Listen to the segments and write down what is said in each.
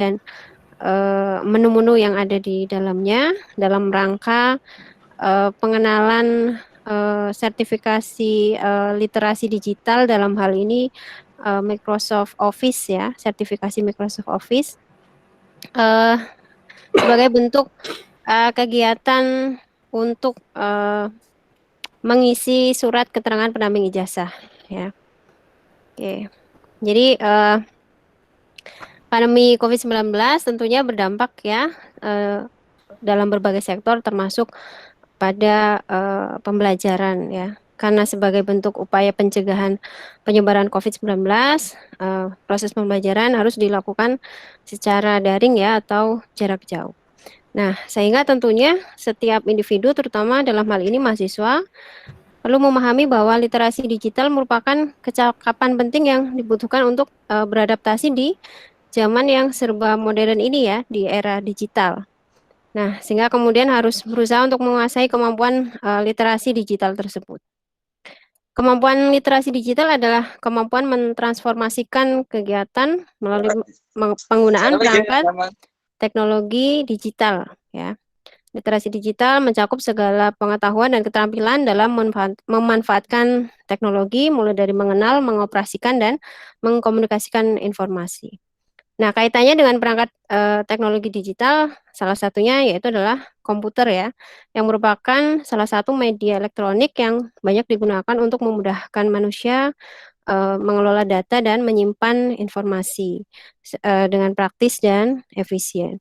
dan menu-menu yang ada di dalamnya dalam rangka pengenalan sertifikasi literasi digital, dalam hal ini Microsoft Office ya, sertifikasi Microsoft Office eh, sebagai bentuk kegiatan untuk mengisi surat keterangan pendamping ijazah ya. Oke. Jadi pandemi COVID-19 tentunya berdampak ya dalam berbagai sektor termasuk pada pembelajaran ya. Karena sebagai bentuk upaya pencegahan penyebaran COVID-19, proses pembelajaran harus dilakukan secara daring ya atau jarak jauh. Nah, sehingga tentunya setiap individu, terutama dalam hal ini mahasiswa, perlu memahami bahwa literasi digital merupakan kecakapan penting yang dibutuhkan untuk beradaptasi di zaman yang serba modern ini ya, di era digital. Nah, sehingga kemudian harus berusaha untuk menguasai kemampuan literasi digital tersebut. Kemampuan literasi digital adalah kemampuan mentransformasikan kegiatan melalui penggunaan perangkat teknologi digital ya. Literasi digital mencakup segala pengetahuan dan keterampilan dalam memanfaatkan teknologi, mulai dari mengenal, mengoperasikan, dan mengkomunikasikan informasi. Nah, kaitannya dengan perangkat teknologi digital, salah satunya yaitu adalah komputer ya, yang merupakan salah satu media elektronik yang banyak digunakan untuk memudahkan manusia mengelola data dan menyimpan informasi dengan praktis dan efisien.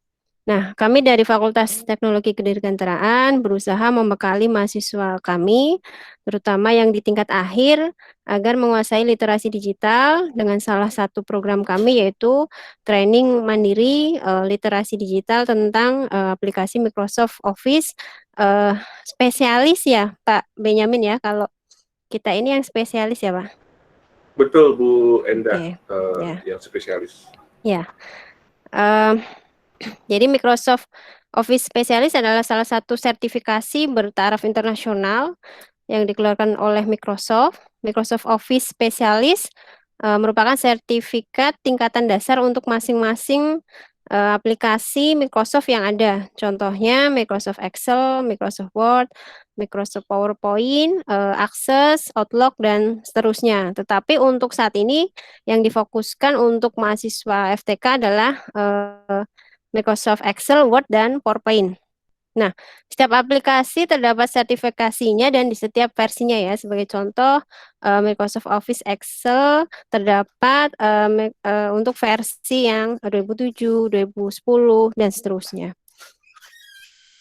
Nah, kami dari Fakultas Teknologi Kedirgantaraan berusaha membekali mahasiswa kami, terutama yang di tingkat akhir, agar menguasai literasi digital dengan salah satu program kami yaitu training mandiri literasi digital tentang aplikasi Microsoft Office spesialis ya, Pak Benyamin ya. Kalau kita ini yang spesialis ya, Pak. Betul, Bu Enda, Ya. yang spesialis. Ya. Jadi Microsoft Office Specialist adalah salah satu sertifikasi bertaraf internasional yang dikeluarkan oleh Microsoft. Microsoft Office Specialist merupakan sertifikat tingkatan dasar untuk masing-masing aplikasi Microsoft yang ada. Contohnya Microsoft Excel, Microsoft Word, Microsoft PowerPoint, Access, Outlook, dan seterusnya. Tetapi untuk saat ini yang difokuskan untuk mahasiswa FTK adalah Microsoft Excel, Word, dan PowerPoint. Nah, setiap aplikasi terdapat sertifikasinya dan di setiap versinya ya. Sebagai contoh, Microsoft Office Excel terdapat untuk versi yang 2007, 2010, dan seterusnya.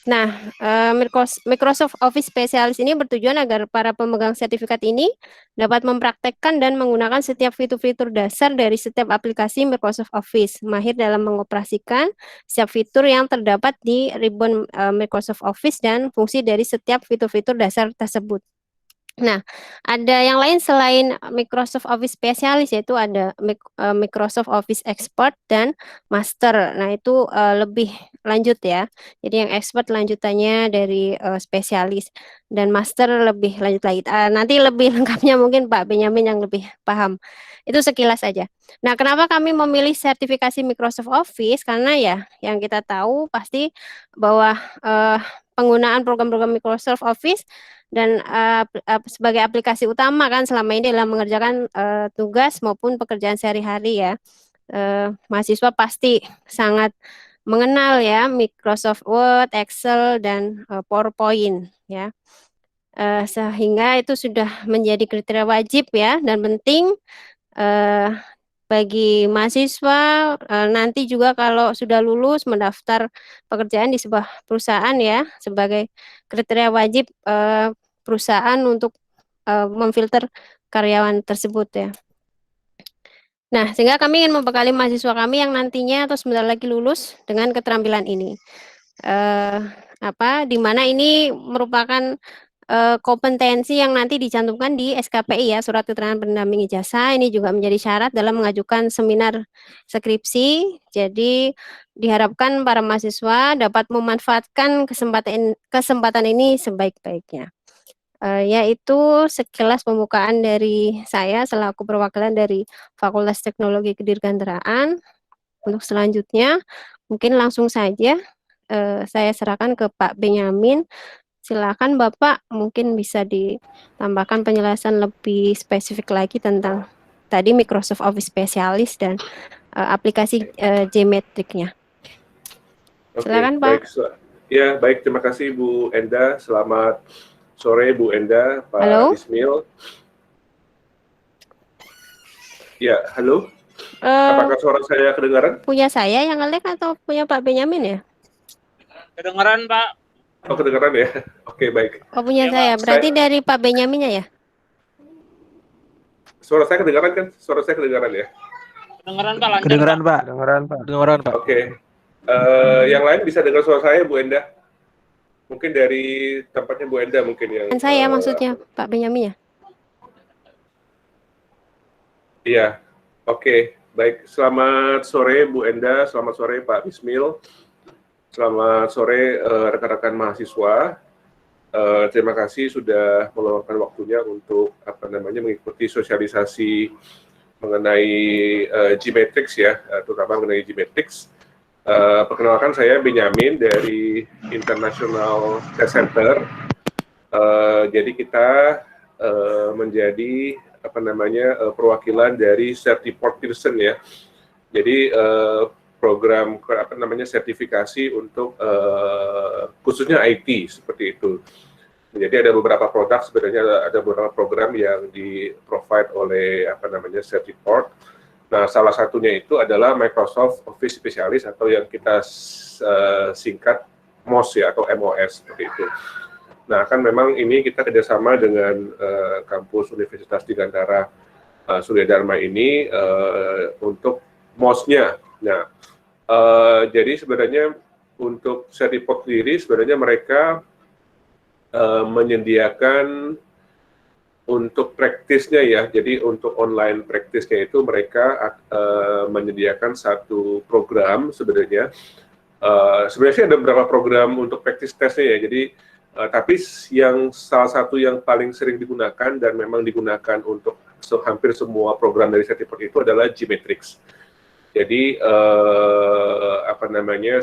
Nah, Microsoft Office Specialist ini bertujuan agar para pemegang sertifikat ini dapat mempraktekkan dan menggunakan setiap fitur-fitur dasar dari setiap aplikasi Microsoft Office, mahir dalam mengoperasikan setiap fitur yang terdapat di ribbon Microsoft Office dan fungsi dari setiap fitur-fitur dasar tersebut. Nah, ada yang lain selain Microsoft Office spesialis, yaitu ada Microsoft Office Expert dan Master. Nah, itu lebih lanjut ya. Jadi yang expert lanjutannya dari spesialis dan master lebih lanjut lagi. Nanti lebih lengkapnya mungkin Pak Benyamin yang lebih paham. Itu sekilas aja. Nah, kenapa kami memilih sertifikasi Microsoft Office? Karena ya yang kita tahu pasti bahwa penggunaan program-program Microsoft Office dan sebagai aplikasi utama kan selama ini dalam mengerjakan tugas maupun pekerjaan sehari-hari ya. Mahasiswa pasti sangat mengenal ya Microsoft Word, Excel, dan PowerPoint ya. Sehingga itu sudah menjadi kriteria wajib ya dan penting bagi mahasiswa nanti juga kalau sudah lulus mendaftar pekerjaan di sebuah perusahaan ya sebagai kriteria wajib perusahaan untuk memfilter karyawan tersebut ya. Nah, sehingga kami ingin membekali mahasiswa kami yang nantinya atau sebentar lagi lulus dengan keterampilan ini. Di mana ini merupakan kompetensi yang nanti dicantumkan di SKPI ya, surat keterangan pendamping ijazah. Ini juga menjadi syarat dalam mengajukan seminar skripsi. Jadi diharapkan para mahasiswa dapat memanfaatkan kesempatan ini sebaik-baiknya. Yaitu sekilas pembukaan dari saya selaku perwakilan dari Fakultas Teknologi Kedirgantaraan. Untuk selanjutnya, mungkin langsung saja saya serahkan ke Pak Benyamin. Silakan Bapak, mungkin bisa ditambahkan penjelasan lebih spesifik lagi tentang tadi Microsoft Office Specialist dan aplikasi Gmetric-nya. Oke, Silakan baik. Pak. Ya, baik. Terima kasih Bu Enda. Selamat sore Bu Enda, Pak Halo. Ismail. Ya, halo. Eh, Apakah suara saya kedengaran? punya saya yang nge-lag atau punya Pak Benyamin ya? Kedengeran, Pak. Oh, kedengaran ya? Oke, baik. Oh, punya Iya, saya. Pak. Berarti dari Pak Benyaminnya ya? Suara saya kedengaran kan? Suara saya kedengaran ya? Kedengeran, Pak. Lancar, Kedengeran, Pak. Pak. Kedengeran, Pak. Oke. Yang lain bisa dengar suara saya, Bu Enda? Mungkin dari tempatnya Bu Enda mungkin yang... Dan saya maksudnya Pak Benyamin ya? Iya, oke. Baik, selamat sore Bu Enda, selamat sore Pak Ismail, selamat sore rekan-rekan mahasiswa. Terima kasih sudah meluangkan waktunya untuk mengikuti sosialisasi mengenai Gmetric ya, terutama mengenai Gmetric. Perkenalkan saya Benyamin dari International Test Center. Jadi kita menjadi perwakilan dari Certiport Pearson ya. Jadi program sertifikasi untuk khususnya IT seperti itu. Jadi ada beberapa produk sebenarnya, ada beberapa program yang di-provide oleh Certiport. Nah, salah satunya itu adalah Microsoft Office Specialist atau yang kita singkat MOS ya, atau MOS seperti itu. Nah, kan memang ini kita kerjasama dengan kampus Universitas Digantara Surya Dharma ini untuk MOS-nya. Nah, jadi sebenarnya untuk Certiport sendiri sebenarnya mereka menyediakan untuk praktisnya ya, jadi untuk online praktisnya itu mereka menyediakan satu program sebenarnya. Sebenarnya ada beberapa program untuk praktis tesnya ya, jadi tapi yang salah satu yang paling sering digunakan dan memang digunakan untuk hampir semua program dari Certiport itu adalah Gmetric. Jadi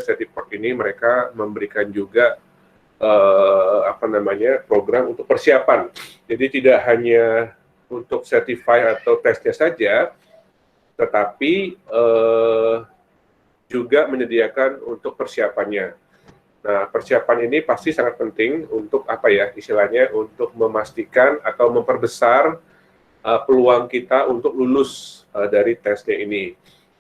Certiport ini mereka memberikan juga program untuk persiapan. Jadi tidak hanya untuk certify atau tesnya saja, tetapi juga menyediakan untuk persiapannya. Nah, persiapan ini pasti sangat penting untuk istilahnya untuk memastikan atau memperbesar peluang kita untuk lulus dari tesnya ini.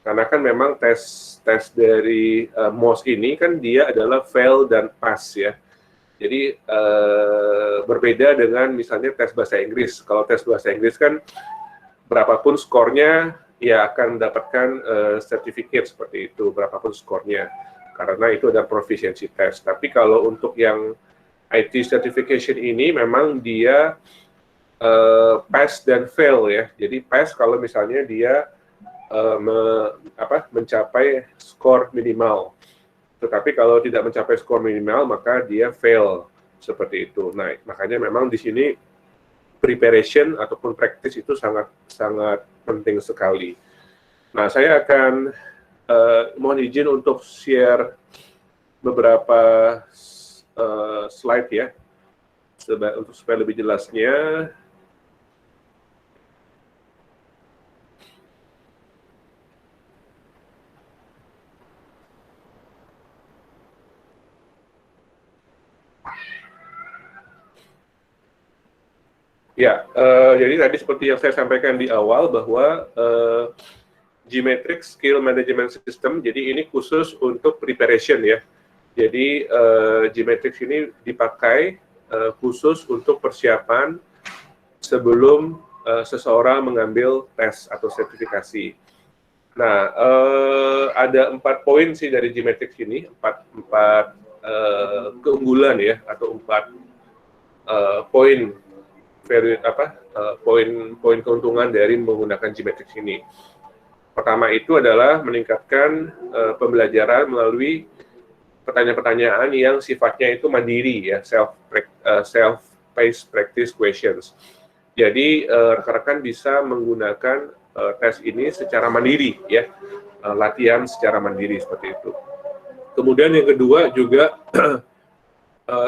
Karena kan memang tes dari MOS ini kan dia adalah fail dan pass ya. Jadi berbeda dengan misalnya tes bahasa Inggris. Kalau tes bahasa Inggris kan berapapun skornya ya akan mendapatkan sertifikat seperti itu, berapapun skornya. Karena itu ada proficiency test. Tapi kalau untuk yang IT certification ini memang dia pass dan fail ya. Jadi pass kalau misalnya dia mencapai skor minimal. Tetapi kalau tidak mencapai skor minimal maka dia fail seperti itu. Nah, makanya memang di sini preparation ataupun practice itu sangat penting sekali. Nah, saya akan mohon izin untuk share beberapa slide ya, untuk supaya lebih jelasnya. Ya, jadi tadi seperti yang saya sampaikan di awal bahwa Gmetric Skill Management System, jadi ini khusus untuk preparation ya. Jadi Gmetric ini dipakai khusus untuk persiapan sebelum seseorang mengambil tes atau sertifikasi. Nah, ada 4 poin sih dari Gmetric ini, 4 keunggulan ya, atau 4 poin poin keuntungan dari menggunakan Gmetric ini. Pertama itu adalah meningkatkan pembelajaran melalui pertanyaan-pertanyaan yang sifatnya itu mandiri ya, self-paced practice questions. Jadi rekan-rekan bisa menggunakan tes ini secara mandiri ya, latihan secara mandiri seperti itu. Kemudian yang kedua juga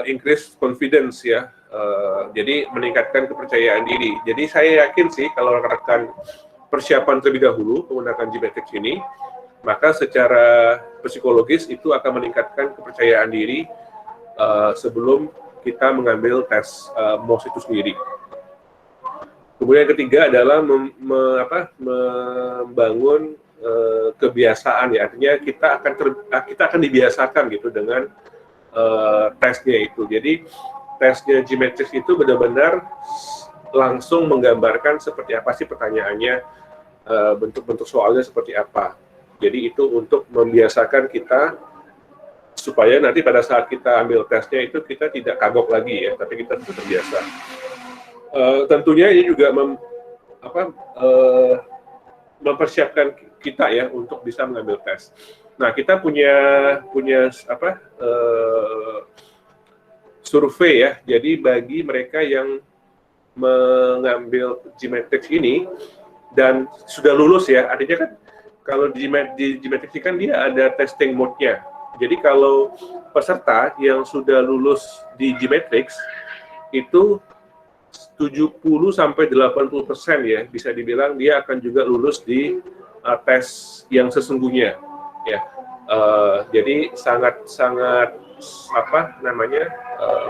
increase confidence ya, jadi meningkatkan kepercayaan diri. Jadi saya yakin sih kalau rekan-rekan persiapan terlebih dahulu menggunakan GMATRIX ini, maka secara psikologis itu akan meningkatkan kepercayaan diri sebelum kita mengambil tes MOS itu sendiri. Kemudian yang ketiga adalah membangun kebiasaan ya, artinya kita akan dibiasakan gitu dengan tesnya itu. Jadi tesnya GMATRIX itu benar-benar langsung menggambarkan seperti apa sih pertanyaannya, bentuk-bentuk soalnya seperti apa. Jadi itu untuk membiasakan kita supaya nanti pada saat kita ambil tesnya itu kita tidak kagok lagi ya, tapi kita sudah terbiasa. Tentunya ini juga mempersiapkan kita ya untuk bisa mengambil tes. Nah, kita punya survei ya. Jadi bagi mereka yang mengambil GMATRIX ini dan sudah lulus ya, artinya kan kalau di GMATRIX ini kan dia ada testing mode-nya. Jadi kalau peserta yang sudah lulus di GMATRIX itu 70-80% ya, bisa dibilang dia akan juga lulus di tes yang sesungguhnya ya. Jadi sangat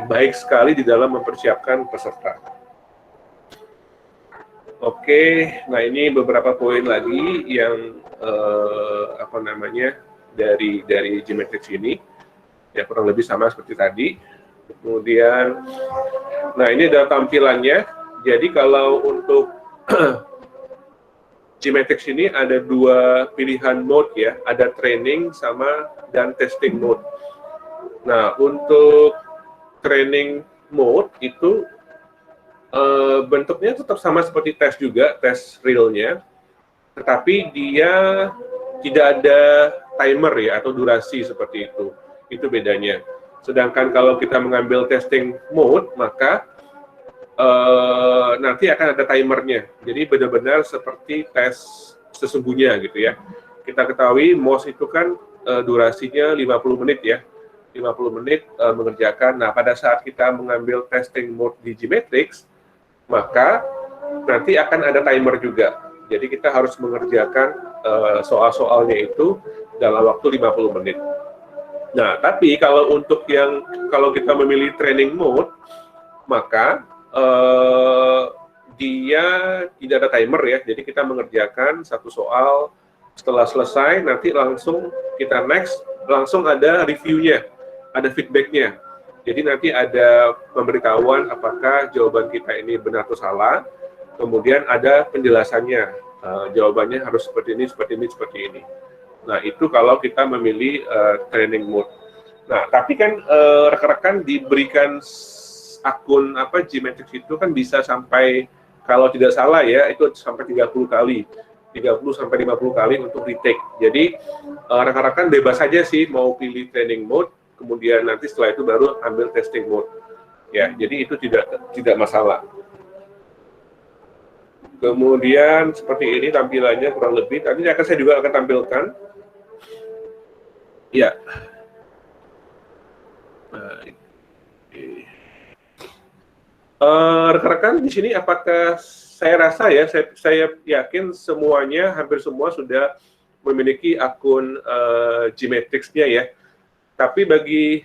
baik sekali di dalam mempersiapkan peserta. Oke, nah ini beberapa poin lagi yang dari GMATRIX ini ya, kurang lebih sama seperti tadi. Kemudian, nah ini adalah tampilannya. Jadi kalau untuk GMATRIX ini ada dua pilihan mode ya, ada training dan testing mode. Nah, untuk training mode itu bentuknya tetap sama seperti tes juga, tes realnya, tetapi dia tidak ada timer ya atau durasi seperti itu. Itu bedanya. Sedangkan kalau kita mengambil testing mode, maka nanti akan ada timernya. Jadi benar-benar seperti tes sesungguhnya gitu ya. Kita ketahui MOS itu kan durasinya 50 menit ya. 50 menit mengerjakan. Nah, pada saat kita mengambil testing mode di GMATRIX, maka nanti akan ada timer juga. Jadi kita harus mengerjakan soal-soalnya itu dalam waktu 50 menit. Nah, tapi kalau kalau kita memilih training mode, maka dia tidak ada timer ya. Jadi kita mengerjakan satu soal, setelah selesai nanti langsung kita next, langsung ada reviewnya, ada feedbacknya. Jadi nanti ada pemberitahuan apakah jawaban kita ini benar atau salah, kemudian ada penjelasannya, jawabannya harus seperti ini, seperti ini, seperti ini. Nah, itu kalau kita memilih training mode. Nah, tapi kan rekan-rekan diberikan akun GMATRIX itu kan bisa sampai, kalau tidak salah ya, itu sampai 30 kali. 30 sampai 50 kali untuk retake. Jadi rekan-rekan bebas saja sih mau pilih training mode, kemudian nanti setelah itu baru ambil testing mode. Ya, jadi itu tidak masalah. Kemudian seperti ini tampilannya kurang lebih. Tadi saya juga akan tampilkan. Ya. Rekan-rekan di sini apakah saya rasa ya, saya yakin semuanya, hampir semua sudah memiliki akun GMATRIX-nya ya. Tapi bagi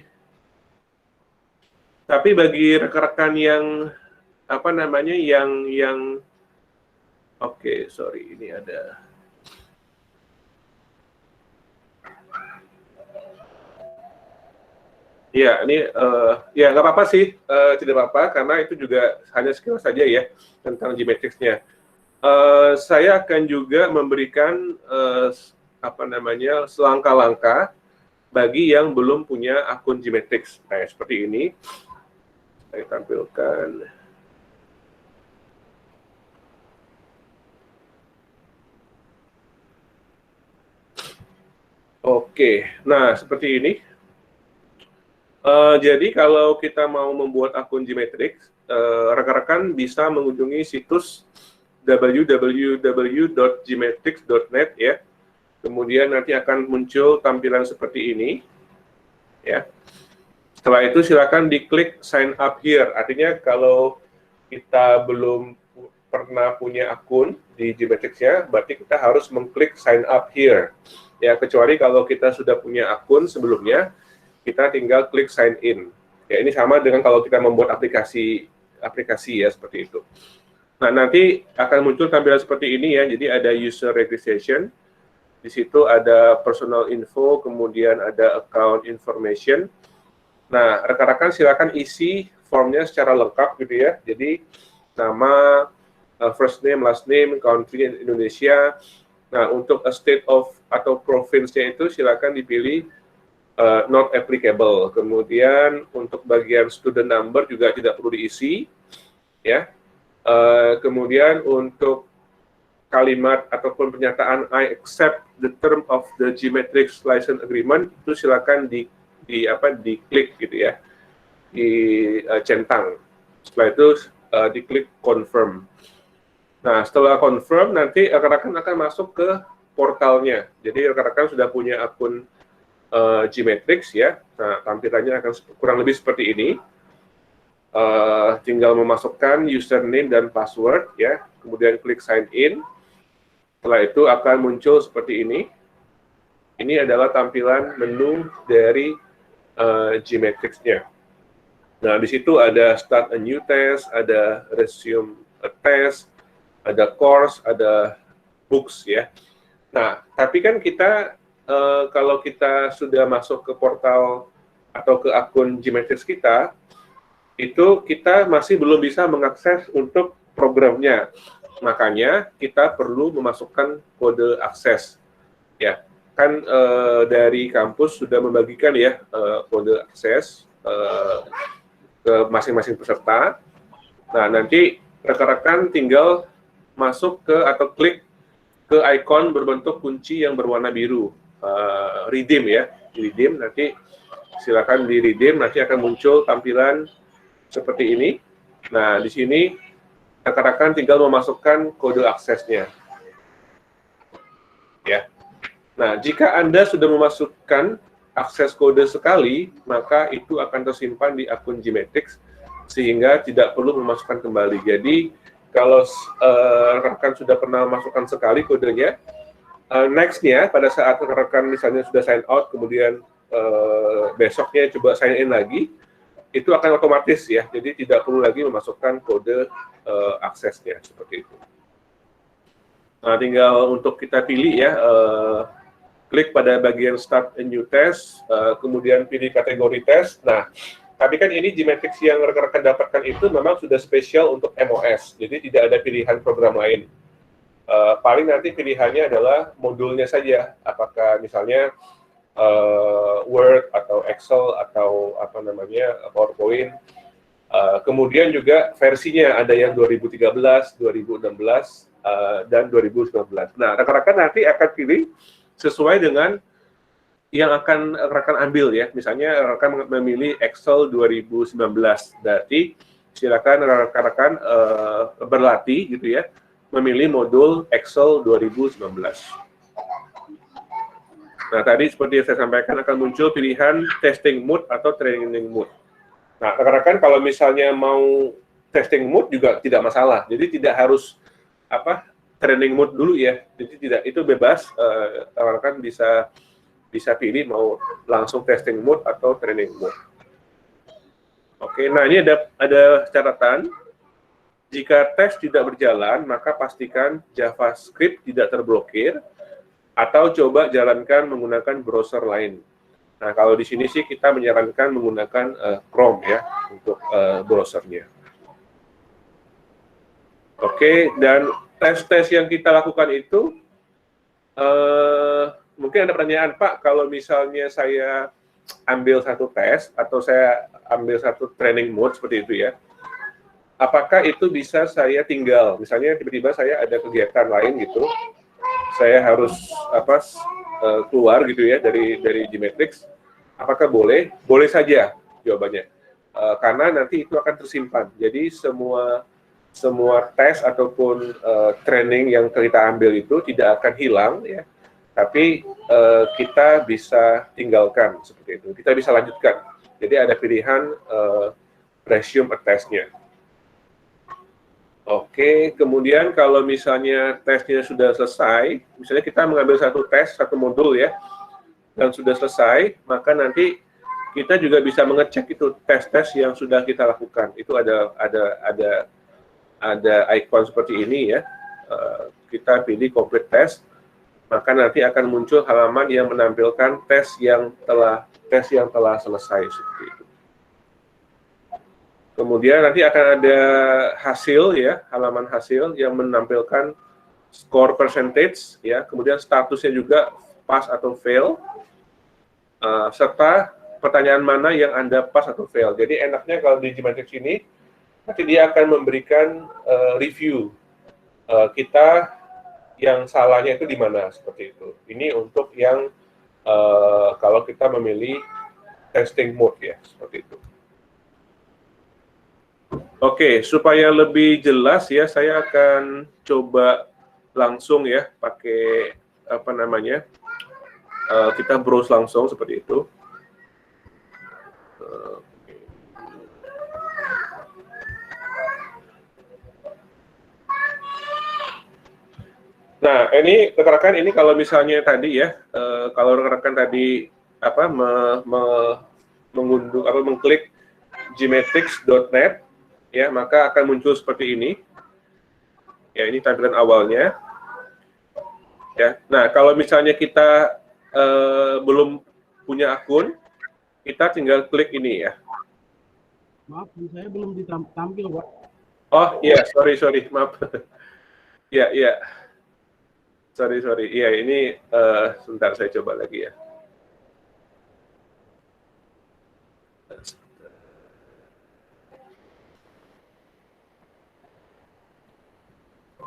rekan-rekan yang oke, sorry, ini ada. Ya, ini ya nggak apa-apa sih, tidak apa-apa karena itu juga hanya sekilas saja ya tentang GMATRIX-nya. Saya akan juga memberikan langkah-langkah bagi yang belum punya akun GMATRIX. Nah, seperti ini saya tampilkan. Oke, nah seperti ini. Jadi kalau kita mau membuat akun GMATRIX, rekan-rekan bisa mengunjungi situs www.gmetrics.net ya. Kemudian nanti akan muncul tampilan seperti ini ya. Setelah itu silakan diklik sign up here. Artinya kalau kita belum pernah punya akun di Gmetrics ya, berarti kita harus mengklik sign up here. Ya, kecuali kalau kita sudah punya akun sebelumnya, kita tinggal klik sign in. Ya, ini sama dengan kalau kita membuat aplikasi ya seperti itu. Nah, nanti akan muncul tampilan seperti ini ya. Jadi ada user registration. Di situ ada personal info, kemudian ada account information. Nah, rekan-rekan silakan isi formnya secara lengkap gitu ya. Jadi nama, first name, last name, country Indonesia. Nah, untuk state of atau province-nya itu silakan dipilih not applicable. Kemudian untuk bagian student number juga tidak perlu diisi, ya. Kemudian untuk kalimat ataupun pernyataan I accept the term of the Gmetrics license agreement itu silakan diklik gitu ya, dicentang. Setelah itu diklik confirm. Nah, setelah confirm nanti rekan-rekan akan masuk ke portalnya. Jadi rekan-rekan sudah punya akun Gmetrics ya. Nah, tampilannya akan kurang lebih seperti ini. Tinggal memasukkan username dan password ya. Kemudian klik sign in. Setelah itu akan muncul seperti ini. Ini adalah tampilan menu dari Gmetrics-nya. Nah, di situ ada start a new test, ada resume a test, ada course, ada books ya. Nah, tapi kan kita kalau kita sudah masuk ke portal atau ke akun Gmetrics kita, itu kita masih belum bisa mengakses untuk programnya. Makanya kita perlu memasukkan kode akses. Ya, kan dari kampus sudah membagikan ya kode akses ke masing-masing peserta. Nah, nanti rekan-rekan tinggal masuk ke atau klik ke ikon berbentuk kunci yang berwarna biru, redeem ya, redeem. Nanti silakan di redeem, nanti akan muncul tampilan seperti ini. Nah, di sini rekan-rekan tinggal memasukkan kode aksesnya. Ya. Nah, jika Anda sudah memasukkan akses kode sekali, maka itu akan tersimpan di akun Gmetrics sehingga tidak perlu memasukkan kembali. Jadi, kalau rekan sudah pernah masukkan sekali kodenya, next-nya pada saat rekan misalnya sudah sign out, kemudian besoknya coba sign in lagi, itu akan otomatis ya, jadi tidak perlu lagi memasukkan kode aksesnya, seperti itu. Nah, tinggal untuk kita pilih ya, klik pada bagian start a new test, kemudian pilih kategori tes. Nah, tapi kan ini Gmetrics yang rekan-rekan dapatkan itu memang sudah spesial untuk MOS, jadi tidak ada pilihan program lain. Paling nanti pilihannya adalah modulnya saja, apakah misalnya Word atau Excel atau apa namanya PowerPoint. Kemudian juga versinya ada yang 2013, 2016 dan 2019. Nah, rekan-rekan nanti akan pilih sesuai dengan yang akan rekan ambil ya. Misalnya rekan memilih Excel 2019, berarti silakan rekan-rekan berlatih gitu ya, memilih modul Excel 2019. Nah, tadi seperti yang saya sampaikan akan muncul pilihan testing mode atau training mode. Nah, rekan-rekan kalau misalnya mau testing mode juga tidak masalah. Jadi tidak harus training mode dulu ya. Jadi tidak, itu bebas, rekan-rekan bisa pilih mau langsung testing mode atau training mode. Oke, nah ini ada catatan. Jika tes tidak berjalan, maka pastikan JavaScript tidak terblokir, atau coba jalankan menggunakan browser lain. Nah, kalau di sini sih kita menyarankan menggunakan Chrome ya untuk browsernya. Oke, dan tes-tes yang kita lakukan itu, mungkin ada pertanyaan, Pak, kalau misalnya saya ambil satu tes atau saya ambil satu training mode seperti itu ya, apakah itu bisa saya tinggal? Misalnya tiba-tiba saya ada kegiatan lain gitu, saya harus keluar gitu ya dari Gmetrics, apakah boleh? Boleh saja jawabannya, karena nanti itu akan tersimpan. Jadi semua semua tes ataupun training yang kita ambil itu tidak akan hilang ya, tapi kita bisa tinggalkan seperti itu, kita bisa lanjutkan. Jadi ada pilihan resume a test-nya. Oke, kemudian kalau misalnya tesnya sudah selesai, misalnya kita mengambil satu tes, satu modul ya, dan sudah selesai, maka nanti kita juga bisa mengecek itu tes-tes yang sudah kita lakukan. Itu ada icon seperti ini ya. Kita pilih complete test, maka nanti akan muncul halaman yang menampilkan tes yang telah selesai seperti itu. Kemudian nanti akan ada hasil ya, halaman hasil yang menampilkan score percentage ya, kemudian statusnya juga pass atau fail, serta pertanyaan mana yang Anda pass atau fail. Jadi enaknya kalau di Gmatrix ini nanti dia akan memberikan review kita yang salahnya itu di mana seperti itu. Ini untuk yang kalau kita memilih testing mode ya, seperti itu. Oke, supaya lebih jelas ya, saya akan coba langsung ya pakai apa namanya, kita browse langsung seperti itu. Nah, ini rekan-rekan, ini kalau misalnya tadi ya, kalau rekan-rekan tadi apa mengunduh apa mengklik gmatrix.net ya, maka akan muncul seperti ini. Ya, ini tampilan awalnya. Ya. Nah, kalau misalnya kita belum punya akun, kita tinggal klik ini ya. Maaf, saya belum ditampil, Pak. Oh, iya, sorry, maaf. Iya, iya. Sorry. Iya, ini sebentar saya coba lagi ya.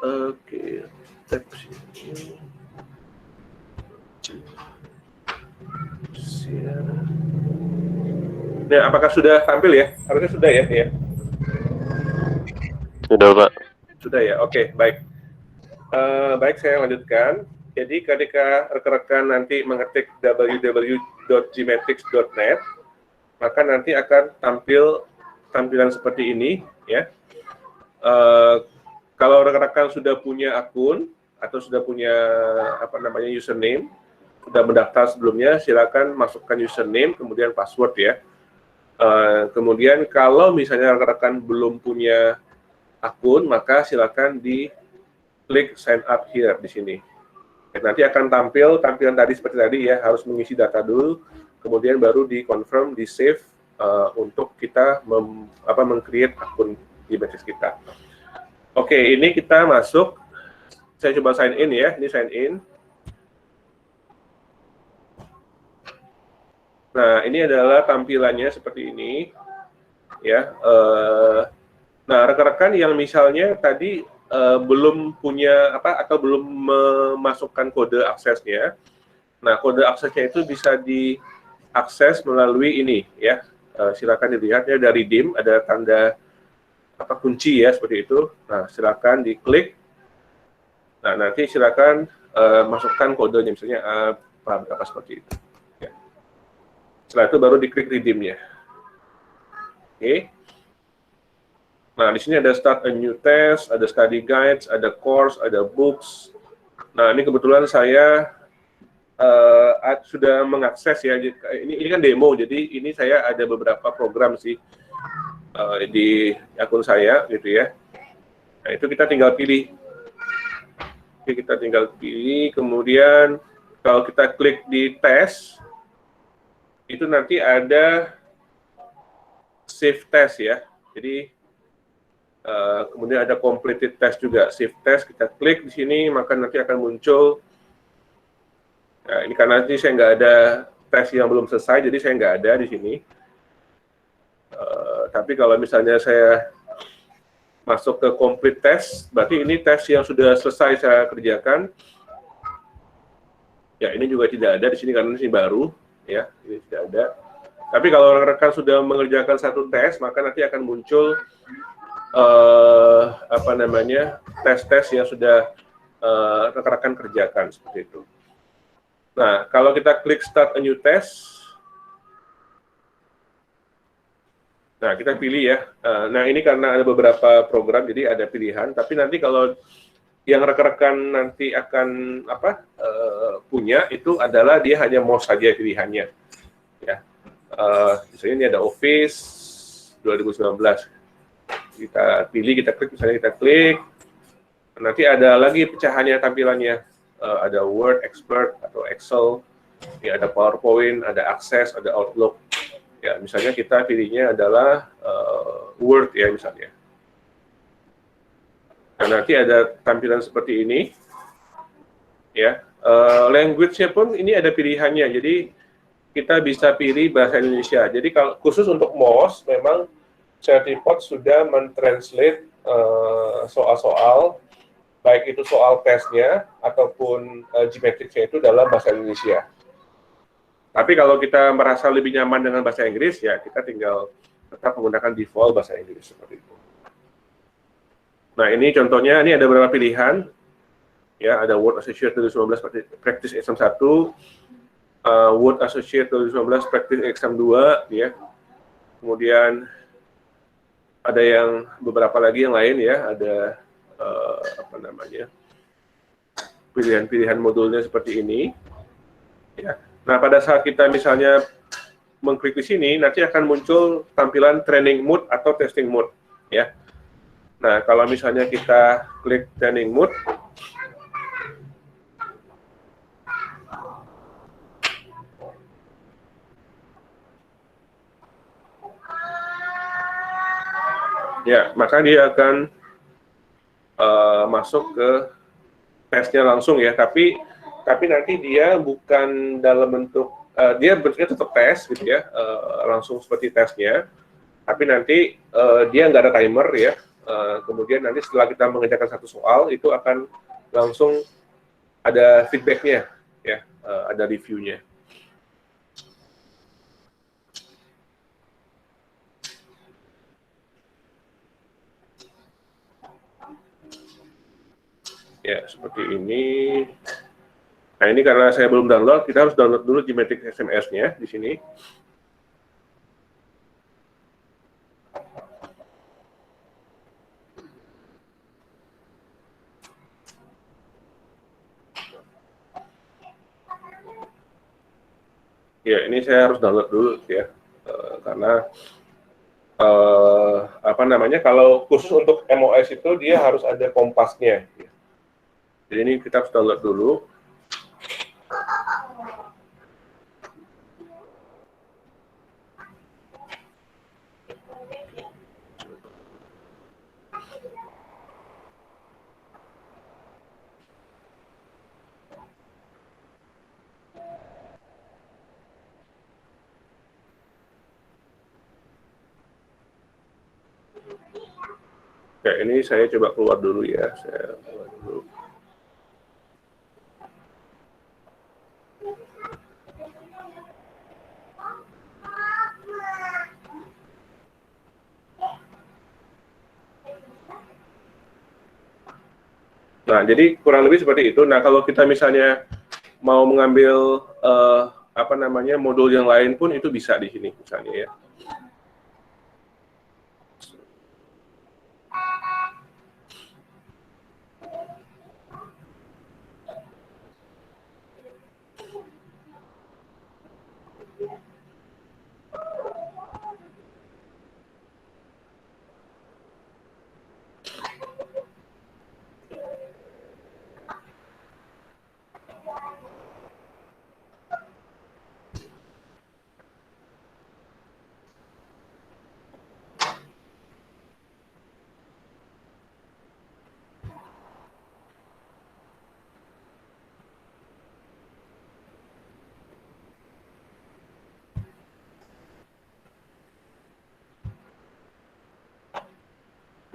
Oke, nah, apakah sudah tampil ya? Harusnya sudah ya, ya. Sudah, Pak. Sudah ya, oke, baik. Baik, saya lanjutkan. Jadi ketika rekan-rekan nanti mengetik www.gmatrix.net, maka nanti akan tampil tampilan seperti ini ya. Kalau rekan-rekan sudah punya akun atau sudah punya apa namanya username, sudah mendaftar sebelumnya, silakan masukkan username kemudian password ya. Kemudian kalau misalnya rekan-rekan belum punya akun, maka silakan klik sign up here di sini. Nanti akan tampil tampilan tadi seperti tadi ya, harus mengisi data dulu, kemudian baru di confirm, di save untuk kita meng-create akun di Gmatrix kita. Oke, ini kita masuk. Saya coba sign in ya, ini sign in. Nah, ini adalah tampilannya seperti ini, ya. Nah, rekan-rekan yang misalnya tadi belum punya atau belum memasukkan kode aksesnya. Nah, kode aksesnya itu bisa diakses melalui ini, ya. Silakan dilihat ya, dari redeem ada tanda kunci ya seperti itu. Nah, silakan diklik. Nah, nanti silakan masukkan kodenya, misalnya apa seperti itu. Ya. Setelah itu baru diklik redeem-nya. Oke. Nah, di sini ada start a new test, ada study guides, ada course, ada books. Nah, ini kebetulan saya sudah mengakses ya. Ini kan demo, jadi ini saya ada beberapa program sih di akun saya gitu ya. Nah, itu kita tinggal pilih. Oke, kita tinggal pilih, kemudian kalau kita klik di tes, itu nanti ada save test ya. Jadi kemudian ada completed test juga, save test, kita klik di sini, maka nanti akan muncul. Nah, ini karena nanti saya nggak ada tes yang belum selesai, jadi saya nggak ada di sini. Tapi kalau misalnya saya masuk ke complete test, berarti ini tes yang sudah selesai saya kerjakan. Ya, ini juga tidak ada di sini karena ini baru, ya, ini tidak ada. Tapi kalau rekan-rekan sudah mengerjakan satu tes, maka nanti akan muncul apa namanya, tes-tes yang sudah rekan-rekan kerjakan seperti itu. Nah, kalau kita klik Start a New Test, nah kita pilih ya. Nah ini karena ada beberapa program, jadi ada pilihan. Tapi nanti kalau yang rekan-rekan nanti akan punya itu adalah dia hanya mau saja pilihannya. Ya, misalnya ini ada Office 2019. Kita pilih, kita klik, misalnya kita klik. Nanti ada lagi pecahannya tampilannya. Ada Word, Expert atau Excel. Ya, ada PowerPoint, ada Access, ada Outlook. Ya, misalnya kita pilihnya adalah Word ya misalnya. Nah, nanti ada tampilan seperti ini. Ya, language-nya pun ini ada pilihannya. Jadi kita bisa pilih bahasa Indonesia. Jadi kalau khusus untuk MOS memang Certipot sudah mentranslate soal-soal baik itu soal tesnya ataupun Gmatrix-nya itu dalam bahasa Indonesia. Tapi kalau kita merasa lebih nyaman dengan bahasa Inggris, ya kita tinggal tetap menggunakan default bahasa Inggris seperti itu. Nah, ini contohnya, ini ada beberapa pilihan. Ya, ada Word Associate 2019 Practice Exam 1, Word Associate 2019 Practice Exam 2, ya. Kemudian ada yang beberapa lagi yang lain ya, ada pilihan-pilihan modulnya seperti ini. Ya. Nah, pada saat kita misalnya mengklik di sini, nanti akan muncul tampilan training mode atau testing mode, ya. Nah, kalau misalnya kita klik training mode, ya, maka dia akan masuk ke tesnya langsung ya. Tapi nanti dia bukan dalam bentuk dia bentuknya tetap tes gitu ya, langsung seperti tesnya. Tapi nanti dia nggak ada timer ya. Kemudian nanti setelah kita mengerjakan satu soal itu akan langsung ada feedbacknya ya, ada reviewnya. Ya, seperti ini. Nah, ini karena saya belum download, kita harus download dulu Gmatrix SMS-nya di sini. Ya, ini saya harus download dulu ya, karena kalau khusus untuk MOS itu dia harus ada kompasnya. Ya. Jadi ini kita harus download dulu. Ya, ini saya coba keluar dulu ya. Saya keluar dulu. Nah, jadi kurang lebih seperti itu. Nah, kalau kita misalnya mau mengambil modul yang lain pun itu bisa di sini misalnya ya.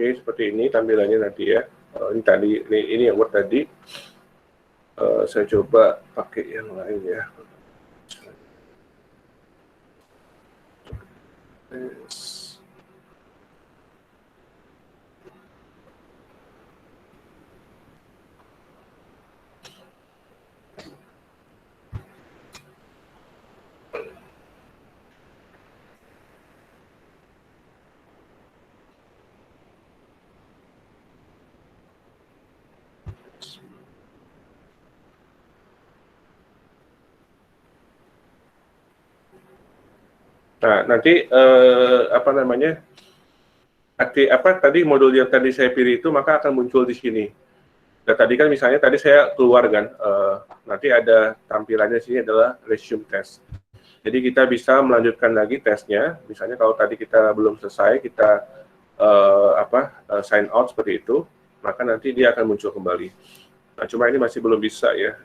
Oke, seperti ini tampilannya nanti ya. Ini yang Word tadi. Saya coba pakai yang lain ya. Nah, nanti apa namanya? Tadi modul yang tadi saya pilih itu maka akan muncul di sini. Nah, tadi kan misalnya tadi saya keluar kan, nanti ada tampilannya sini adalah resume test. Jadi kita bisa melanjutkan lagi tesnya. Misalnya kalau tadi kita belum selesai, kita sign out seperti itu, maka nanti dia akan muncul kembali. Nah, cuma ini masih belum bisa ya.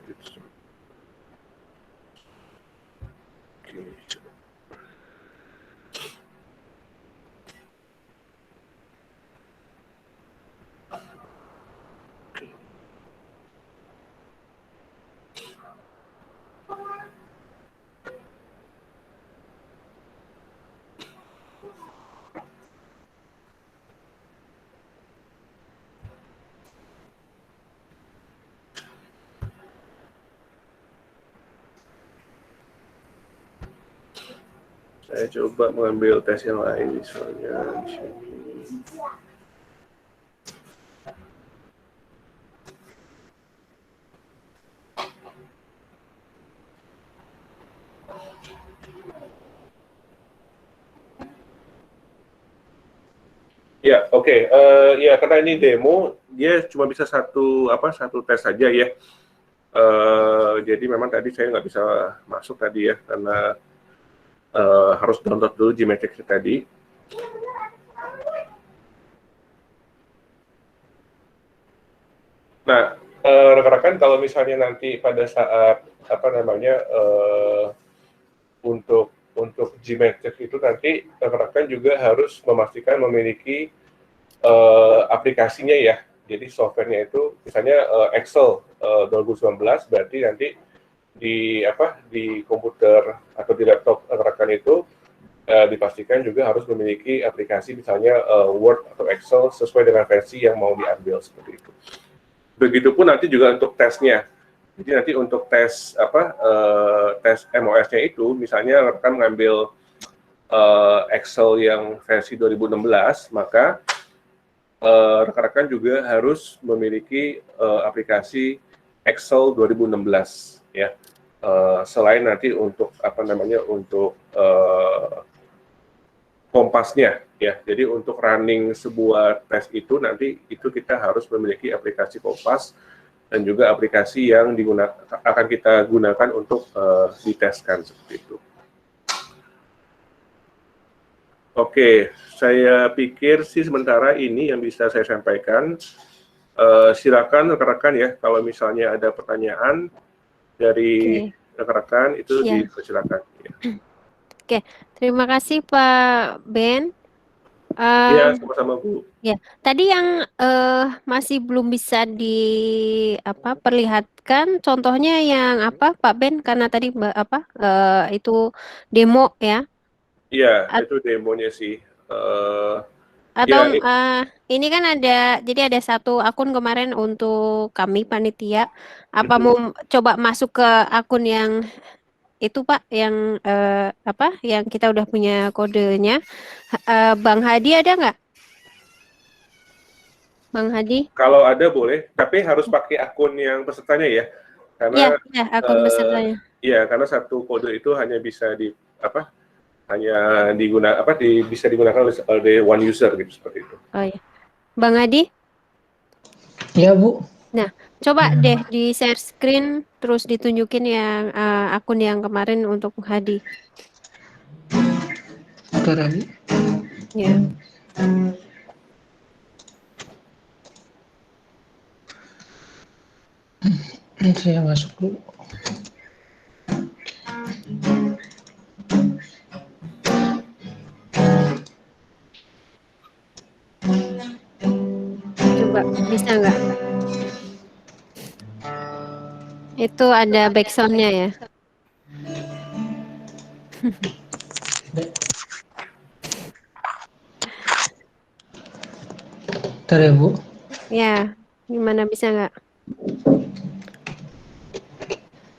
Saya coba mengambil tes yang lain misalnya di sini. Ya, oke. Ya, karena ini demo, dia cuma bisa satu tes saja ya. Jadi memang tadi saya nggak bisa masuk tadi ya, karena harus download dulu Gmatrix tadi. Nah, rekan-rekan kalau misalnya nanti pada saat untuk Gmatrix itu nanti rekan-rekan juga harus memastikan memiliki aplikasinya ya. Jadi softwarenya itu misalnya Excel 2019 berarti nanti di komputer atau di laptop rekan-rekan itu dipastikan juga harus memiliki aplikasi misalnya Word atau Excel sesuai dengan versi yang mau diambil seperti itu. Begitupun nanti juga untuk tesnya. Jadi nanti untuk tes tes MOS-nya itu misalnya rekan mengambil Excel yang versi 2016, maka rekan-rekan juga harus memiliki aplikasi Excel 2016 ya. Selain nanti untuk untuk Kompasnya ya. Jadi untuk running sebuah tes itu nanti itu kita harus memiliki aplikasi Kompas dan juga aplikasi yang akan kita gunakan untuk diteskan seperti itu. Oke, saya pikir sih sementara ini yang bisa saya sampaikan. Silakan rekan-rekan ya, kalau misalnya ada pertanyaan dari rekan-rekan itu dipersilakan. Ya. Oke, terima kasih Pak Ben. Iya, sama-sama Bu. Ya, tadi yang masih belum bisa perlihatkan contohnya yang apa Pak Ben, karena tadi itu demo ya. Iya, itu demonya sih. Atau Ya, ini kan jadi ada satu akun kemarin untuk kami panitia. Apa mau coba masuk ke akun yang itu Pak, yang yang kita udah punya kodenya. Bang Hadi ada nggak? Bang Hadi? kalau ada boleh, tapi harus pakai akun yang pesertanya ya. Karena Iya, akun pesertanya. iya, karena satu kode itu hanya bisa bisa digunakan oleh one user gitu seperti itu. Oh iya. Bang Hadi? Ya, Bu. Nah, coba deh di share screen terus ditunjukin yang akun yang kemarin untuk Hadi. Bentar, Bu. Ya. Saya masuk dulu. Coba bisa nggak? Itu ada backsound-nya ya. Bentar ya, Bu. Ya, gimana bisa nggak?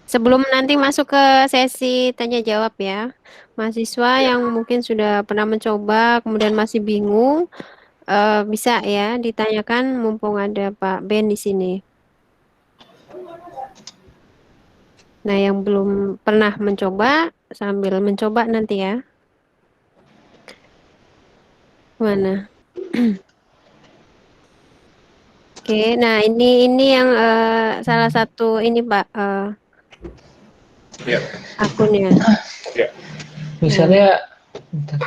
Sebelum nanti masuk ke sesi tanya jawab ya, mahasiswa yang mungkin sudah pernah mencoba kemudian masih bingung, bisa ya ditanyakan mumpung ada Pak Ben di sini. Nah, yang belum pernah mencoba sambil mencoba nanti ya. Mana? Oke, nah ini yang salah satu ini Pak Ya, akunnya. ya. Misalnya, bentar.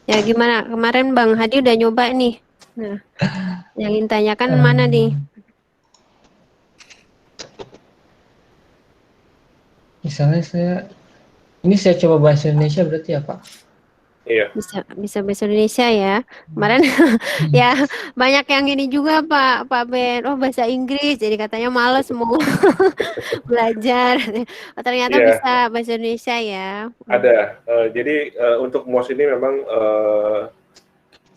Ya gimana? Kemarin Bang Hadi udah nyoba nih. Nah, yang ingin tanyakan mana nih? Misalnya ini saya coba bahasa Indonesia berarti ya Pak? Iya. Bisa bahasa Indonesia ya. Kemarin ya banyak yang ini juga Pak Ben. Oh bahasa Inggris, jadi katanya males mau belajar. Oh, ternyata Iya, bisa bahasa Indonesia ya. ada. Jadi untuk MOS ini memang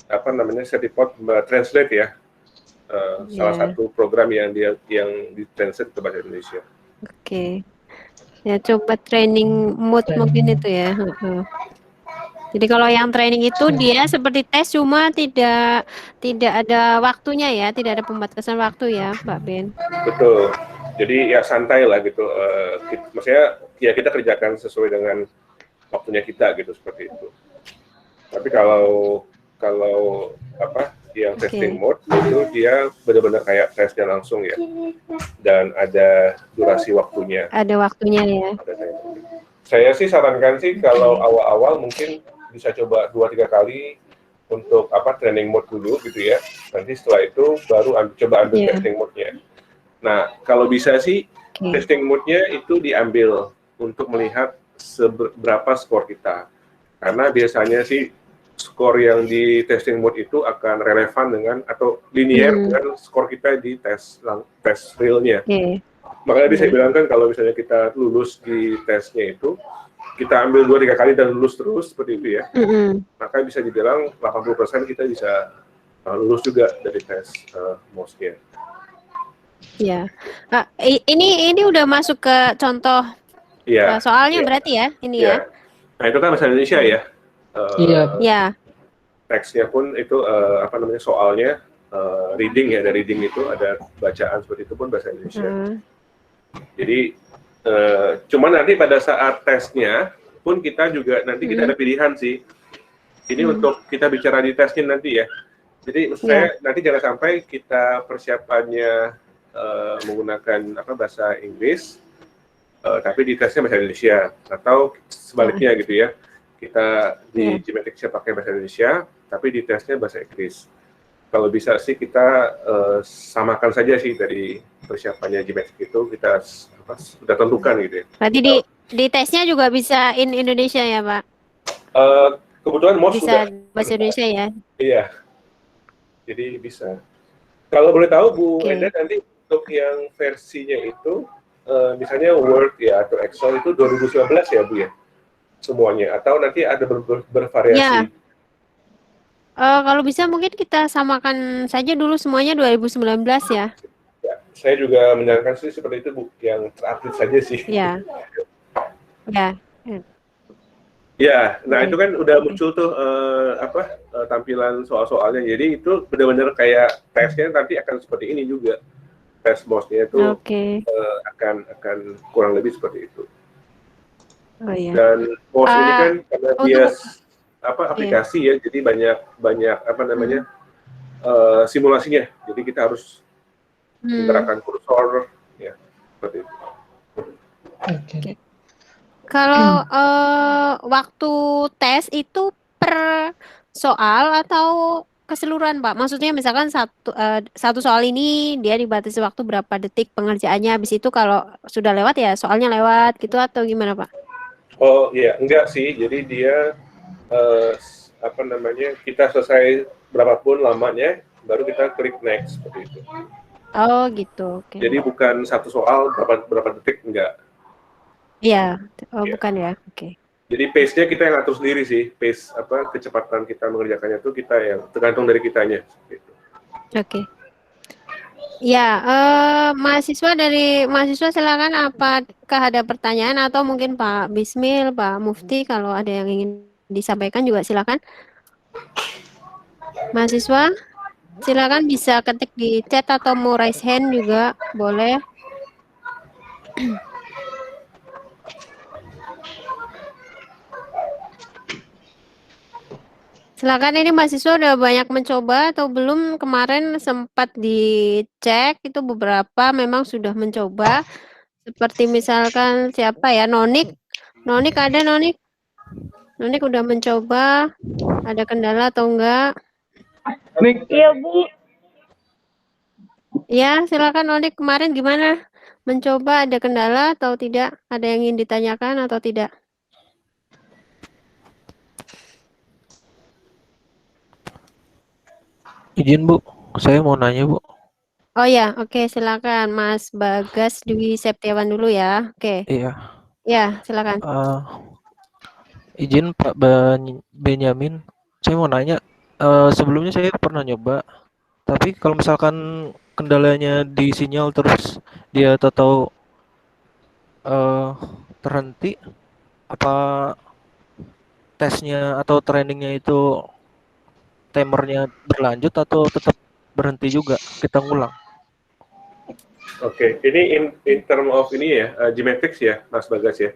apa namanya certified translate ya. Salah Ya, satu program yang ditranslate ke bahasa Indonesia. oke. Ya coba training mood mungkin itu ya. Heeh. Jadi kalau yang training itu dia seperti tes cuma tidak ada waktunya ya, tidak ada pembatasan waktu ya, Pak Ben. Betul. Jadi ya santai lah gitu. Maksudnya ya kita kerjakan sesuai dengan waktunya kita gitu seperti itu. Tapi kalau apa yang testing Oke. mode itu dia benar-benar kayak tesnya langsung ya, dan ada durasi waktunya. Ada waktunya ya. Saya sih sarankan sih kalau Oke. awal-awal mungkin bisa coba 2-3 kali untuk apa training mode dulu gitu ya. Nanti setelah itu baru coba ambil Ya, testing mode-nya. Nah, kalau bisa sih oke. testing mode-nya itu diambil untuk melihat seberapa skor kita. Karena biasanya sih skor yang di testing mode itu akan relevan dengan atau linear dengan skor kita di tes realnya. Oke. Makanya tadi saya Ya. bilang kan kalau misalnya kita lulus di tesnya itu, kita ambil 2-3 kali dan lulus terus seperti itu ya, maka bisa dibilang 80% kita bisa lulus juga dari tes MOS-nya. Ya. Ini udah masuk ke contoh Iya, soalnya iya, berarti ya, ini ya. iya. Nah itu kan bahasa Indonesia ya. Iya, Ya. Teksnya pun itu apa namanya soalnya reading ya, ada reading itu ada bacaan seperti itu pun bahasa Indonesia. Jadi cuman nanti pada saat tesnya pun kita juga nanti kita ada pilihan sih. Ini untuk kita bicara di tesnya nanti ya. Jadi maksud saya nanti jangan sampai kita persiapannya menggunakan apa bahasa Inggris, tapi di tesnya bahasa Indonesia atau sebaliknya gitu ya. Kita di Gmatrix pakai bahasa Indonesia, tapi di tesnya bahasa Inggris. Kalau bisa sih kita samakan saja sih dari persiapannya Gmatrix itu kita sudah tentukan gitu ya. Berarti di tesnya juga bisa Indonesia ya, Pak? Kebetulan MOS Bisa sudah bahasa Indonesia ya? Iya, jadi bisa. Kalau boleh tahu Bu Oke. Enda nanti untuk yang versinya itu misalnya Word ya atau Excel itu 2019 ya Bu ya? Semuanya atau nanti ada bervariasi? Ya. Kalau bisa mungkin kita samakan saja dulu semuanya 2019 ya. Ya, saya juga menyarankan sih seperti itu Bu, yang terupdate saja sih. Ya. Ya. Ya, nah Baik. itu kan udah muncul tuh tampilan soal-soalnya. Jadi itu benar-benar kayak tesnya nanti akan seperti ini juga. Tes MOS-nya itu akan kurang lebih seperti itu. Oh iya. Dan MOS ini kan karena dia aplikasi ya, jadi banyak apa namanya simulasinya. Jadi kita harus menggerakkan kursor ya seperti itu. Oke. Kalau waktu tes itu per soal atau keseluruhan, Pak? Maksudnya misalkan satu soal ini dia dibatasi waktu berapa detik pengerjaannya, habis itu kalau sudah lewat ya soalnya lewat gitu atau gimana, Pak? Oh iya, enggak sih. Jadi dia apa namanya kita selesai berapapun lamanya, baru kita klik next seperti itu. Oh gitu. Oke. Jadi bukan satu soal berapa detik, enggak. Iya. Oh bukan ya. Oke. Jadi pace-nya kita yang atur sendiri sih, pace apa kecepatan kita mengerjakannya itu kita yang tergantung dari kitanya. Gitu. Oke. Ya, mahasiswa silakan apakah ada pertanyaan atau mungkin Pak Bismil, Pak Mufti kalau ada yang ingin disampaikan juga silakan. Mahasiswa silakan bisa ketik di chat atau mau raise hand juga boleh. Silakan, ini mahasiswa udah banyak mencoba atau belum? Kemarin sempat dicek itu beberapa memang sudah mencoba. Seperti misalkan siapa ya? Nonik. Nonik ada Nonik? Nonik udah mencoba. Ada kendala atau enggak? Iya, Bu. Ya, silakan Nonik, kemarin gimana? Mencoba ada kendala atau tidak? Ada yang ingin ditanyakan atau tidak? Izin Bu, saya mau nanya Bu. Oh ya, oke, silakan Mas Bagas Dwi Septiawan dulu ya. Oke. Iya, Ya, silakan. izin Pak Benyamin, saya mau nanya. Sebelumnya saya pernah nyoba, tapi kalau misalkan kendalanya di sinyal terus dia tahu terhenti, apa tesnya atau trainingnya itu timernya berlanjut atau tetap berhenti juga? Kita ngulang. Oke, ini in term of ini ya, Gmatrix ya, Mas Bagas ya.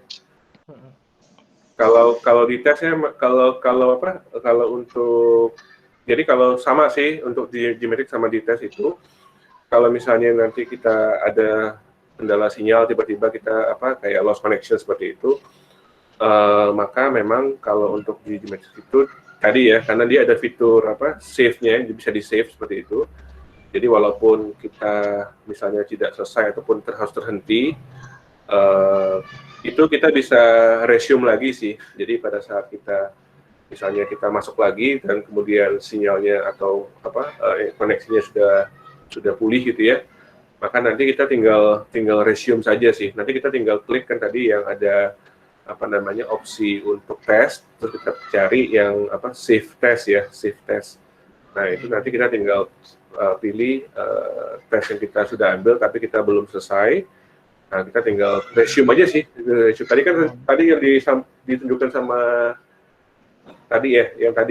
Kalau di tesnya, kalau untuk, jadi kalau sama sih untuk di Gmatrix sama di tes itu, kalau misalnya nanti kita ada kendala sinyal, tiba-tiba kita kayak lost connection seperti itu, maka memang kalau untuk di Gmatrix itu tadi ya, karena dia ada fitur save-nya, bisa di save seperti itu. Jadi walaupun kita misalnya tidak selesai ataupun harus terhenti, itu kita bisa resume lagi sih. Jadi pada saat kita misalnya kita masuk lagi dan kemudian sinyalnya atau koneksinya sudah pulih gitu ya, maka nanti kita tinggal resume saja sih. Nanti kita tinggal klik kan tadi yang ada opsi untuk tes, terus kita cari yang save test ya, save test. Nah itu nanti kita tinggal pilih tes yang kita sudah ambil tapi kita belum selesai. Nah kita tinggal resume aja sih. Tadi yang ditunjukkan sama tadi ya, kan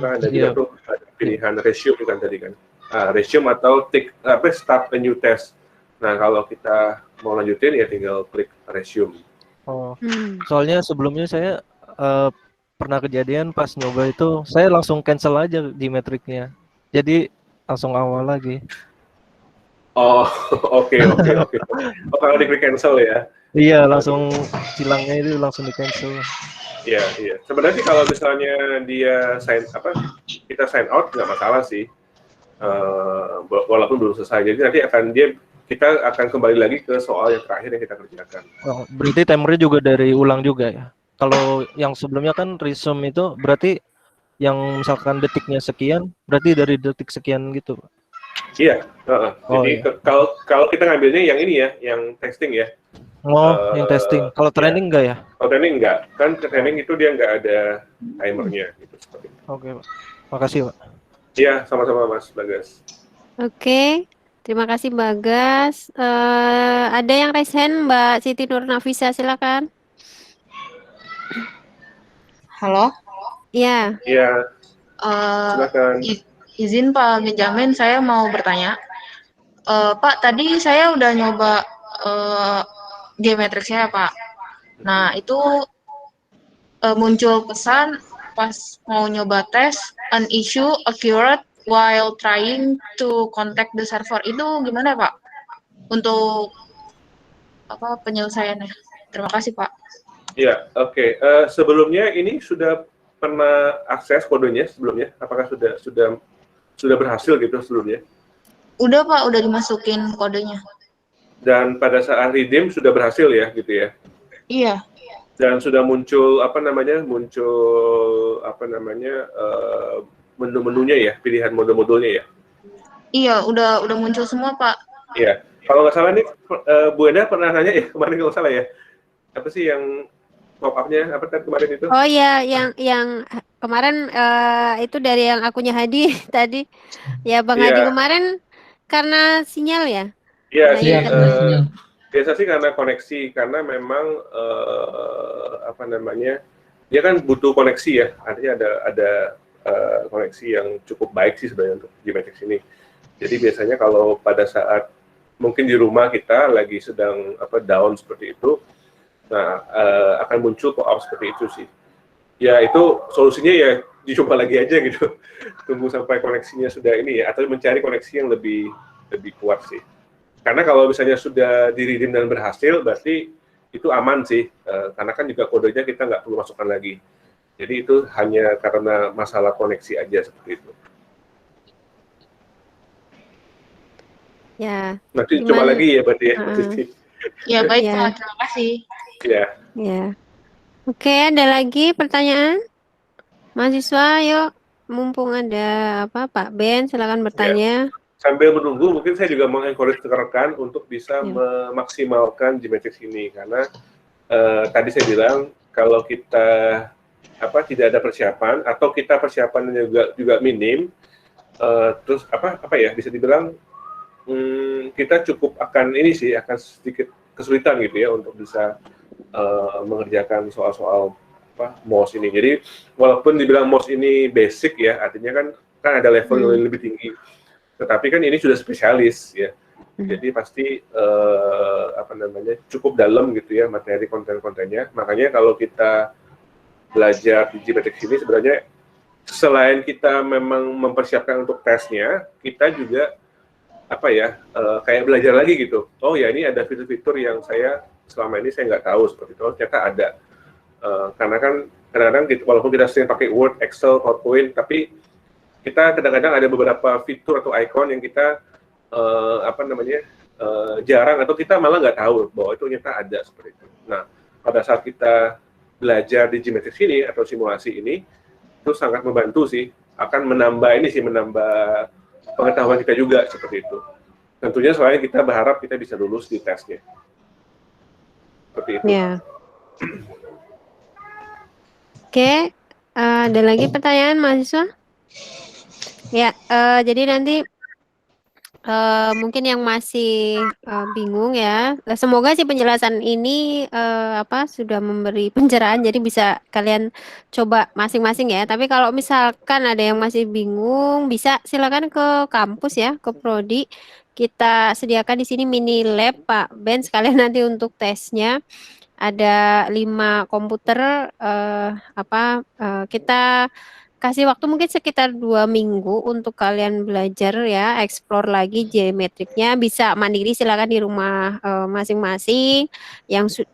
ada juga tuh ada pilihan resume kan tadi kan. Resume atau start a new test. Nah kalau kita mau lanjutin ya tinggal klik resume. Oh, soalnya sebelumnya saya pernah kejadian pas nyoba itu saya langsung cancel aja di metriknya. Jadi langsung awal lagi. Oh, oke. Oh, kalau di klik cancel ya? Iya, langsung silangnya itu langsung di cancel. Iya. Sebenarnya sih kalau misalnya dia kita sign out nggak masalah sih, walaupun belum selesai. Jadi nanti kita akan kembali lagi ke soal yang terakhir yang kita kerjakan. Oh, berarti timernya juga dari ulang juga ya? Kalau yang sebelumnya kan resume itu berarti yang misalkan detiknya sekian, berarti dari detik sekian gitu, Pak? Iya. Jadi iya. kalau kita ngambilnya yang ini ya, yang testing ya. Yang testing. Kalau training enggak ya? Kalau training enggak. Kan training itu dia enggak ada timernya gitu seperti itu. Oke, Pak. Makasih, Pak. Iya, sama-sama Mas Bagas. Oke, terima kasih Bagas. Ada yang raise hand, Mbak Siti Nurnafisa, silakan. Halo. Iya. Iya. Silakan. Izin Pak Benjamin, saya mau bertanya. Pak, tadi saya udah nyoba Gmatrix-nya, Pak. Nah, itu muncul pesan pas mau nyoba tes, an issue occurred while trying to contact the server. Itu gimana, Pak? Untuk penyelesaiannya? Terima kasih, Pak. Iya, oke. Sebelumnya ini sudah pernah akses kodenya sebelumnya? Apakah sudah berhasil gitu sebelumnya? Udah, Pak, udah dimasukin kodenya. Dan pada saat redeem sudah berhasil ya, gitu ya? Iya. Dan sudah muncul menu-menunya ya, pilihan mode-modulnya ya? Iya, udah muncul semua, Pak. Iya. Kalau nggak salah nih, Bu Enda pernah nanya ya kemarin kalau salah ya? Apa sih yang pop-up-nya apa kan kemarin itu? Oh ya, yang kemarin itu dari yang akunnya Hadi tadi. Ya Bang Hadi kemarin karena sinyal ya? Iya sih. sinyal. Biasa sih karena koneksi, karena memang dia kan butuh koneksi ya. Artinya ada koneksi yang cukup baik sih sebenarnya untuk Gmatrix ini. Jadi biasanya kalau pada saat mungkin di rumah kita lagi sedang down seperti itu, nah akan muncul pop-up seperti itu sih. Ya itu solusinya ya dicoba lagi aja gitu. Tunggu sampai koneksinya sudah ini ya, atau mencari koneksi yang lebih kuat sih. Karena kalau misalnya sudah di-redeem dan berhasil, berarti itu aman sih, karena kan juga kodenya kita nggak perlu masukkan lagi. Jadi itu hanya karena masalah koneksi aja seperti itu. Ya, Nanti coba gimana? lagi ya berarti ya. Ya baik Ya. Pak, terima kasih. Ya. Ya. Oke, ada lagi pertanyaan? Mahasiswa, yuk. Mumpung ada Pak Ben, silakan bertanya. Sambil menunggu, mungkin saya juga mengencourage rekan-rekan untuk bisa Ya. memaksimalkan Gmatrix ini, karena tadi saya bilang kalau kita tidak ada persiapan atau kita persiapannya juga minim, terus bisa dibilang kita cukup akan sedikit kesulitan gitu ya untuk bisa mengerjakan soal-soal MOS ini. Jadi walaupun dibilang MOS ini basic ya, artinya kan ada level yang lebih tinggi. Tetapi kan ini sudah spesialis ya. Jadi pasti cukup dalam gitu ya materi konten-kontennya. Makanya kalau kita belajar di Gmatrix ini sebenarnya selain kita memang mempersiapkan untuk tesnya, kita juga kayak belajar lagi gitu. Oh ya, ini ada fitur-fitur yang selama ini saya nggak tahu seperti itu. Ternyata ada. Karena kan kadang-kadang walaupun kita sering pakai Word, Excel, PowerPoint, tapi kita kadang-kadang ada beberapa fitur atau icon yang kita jarang atau kita malah nggak tahu bahwa itu ternyata ada seperti itu. Nah, pada saat kita belajar di Gmatrix ini atau simulasi ini, itu sangat membantu sih, akan menambah pengetahuan kita juga seperti itu. Tentunya selain kita berharap kita bisa lulus di tesnya. Seperti itu. Ya. Oke, ada lagi pertanyaan mahasiswa? Ya, jadi nanti mungkin yang masih bingung ya, semoga sih penjelasan ini sudah memberi pencerahan, jadi bisa kalian coba masing-masing ya. Tapi kalau misalkan ada yang masih bingung, bisa silakan ke kampus ya, ke prodi. Kita sediakan di sini mini lab Pak Ben, sekalian nanti untuk tesnya. Ada 5 komputer, kita kasih waktu mungkin sekitar 2 minggu untuk kalian belajar ya, explore lagi geometriknya, bisa mandiri silakan di rumah masing-masing,